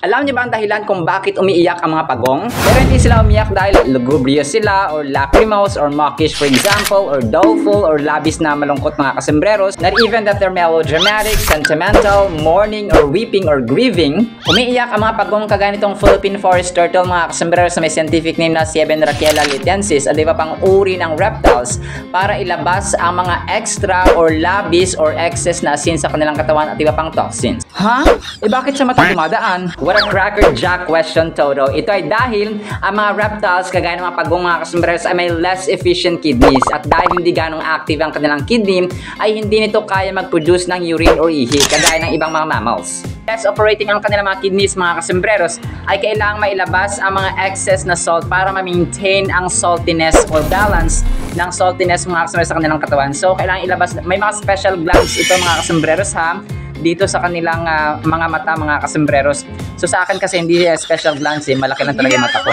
Alam niyo ba ang dahilan kung bakit umiiyak ang mga pagong? Pero hindi sila umiyak dahil lugubrious sila or lacrimose or mawkish for example or doleful or labis na malungkot mga kasembreros. Not even that they're melodramatic, sentimental, mourning or weeping or grieving. Umiiyak ang mga pagong kagaya nitong Philippine forest turtle mga kasembreros na may scientific name na Siebenrachella litensis at iba pang uri ng reptiles para ilabas ang mga extra or labis or excess na asin sa kanilang katawan at iba pang toxins. Ha? Bakit sa mata dumadaan? What a crackerjack question, Toto. Ito ay dahil ang mga reptiles, kagaya ng mga pagong mga kasembreros, ay may less efficient kidneys. At dahil hindi ganong active ang kanilang kidney, ay hindi nito kaya mag-produce ng urine or ihi, kagaya ng ibang mga mammals. Less operating ang kanilang mga kidneys, mga kasembreros, ay kailangang mailabas ang mga excess na salt para ma-maintain ang saltiness or balance ng saltiness mga kasembreros sa kanilang katawan. So, kailangan ilabas, may mga special glands ito mga kasembreros ha, dito sa kanilang mga mata mga kasembreros. So sa akin kasi hindi special glands malaki lang talaga yung mata ko.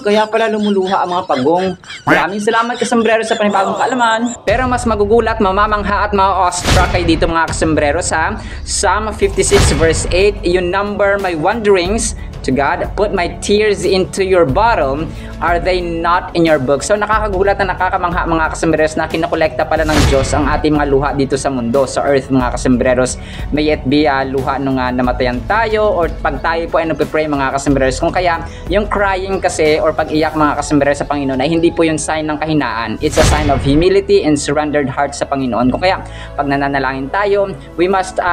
Kaya pala lumuluha ang mga pagong. Maraming salamat kasembreros sa panibagong kaalaman. Pero mas magugulat, mamamangha at ma-awestruck kayo dito mga kasembreros ha. Psalm 56 verse 8, you number my wanderings to God, put my tears into your bottle, are they not in your book? So nakakagulat na nakakamangha mga kasembreros na kinokolekta pala ng Diyos ang ating mga luha dito sa mundo, sa earth mga kasembreros. May it be luha nung namatayan tayo or pag tayo po ay nagpipray mga kasembreros. Kung kaya yung crying kasi or pag-iyak mga kasembreros sa Panginoon ay hindi po yung sign ng kahinaan. It's a sign of humility and surrendered heart sa Panginoon. Kung kaya pag nananalangin tayo, we must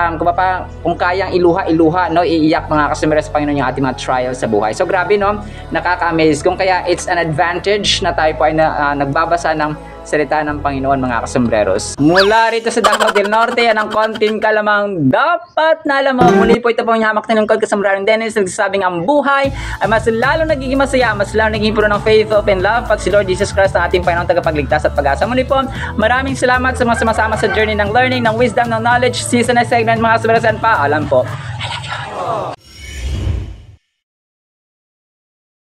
kung kayang iluha no, iiyak mga kasembreros sa Panginoon yung ating mga trial sa buhay. So grabe no, nakaka-amaze. Kung kaya it's an advantage na tayo po ay nagbabasa ng salita ng Panginoon mga kasembreros. Mula rito sa Davao del Norte, yan ang konting kalamang dapat na alam mo. Muli po ito pong hamak na lungkod kasambrarong Dennis, nagsasabing ang buhay ay mas lalo nagiging masaya, mas lalo nagiging puno ng faith, hope, and love pag si Lord Jesus Christ ang ating Panginoon tagapagligtas at pag-asa. Muli po, maraming salamat sa mga sumasama sa journey ng learning, ng wisdom, ng knowledge. See you sa next segment mga kasembreros and paalam po. I love you.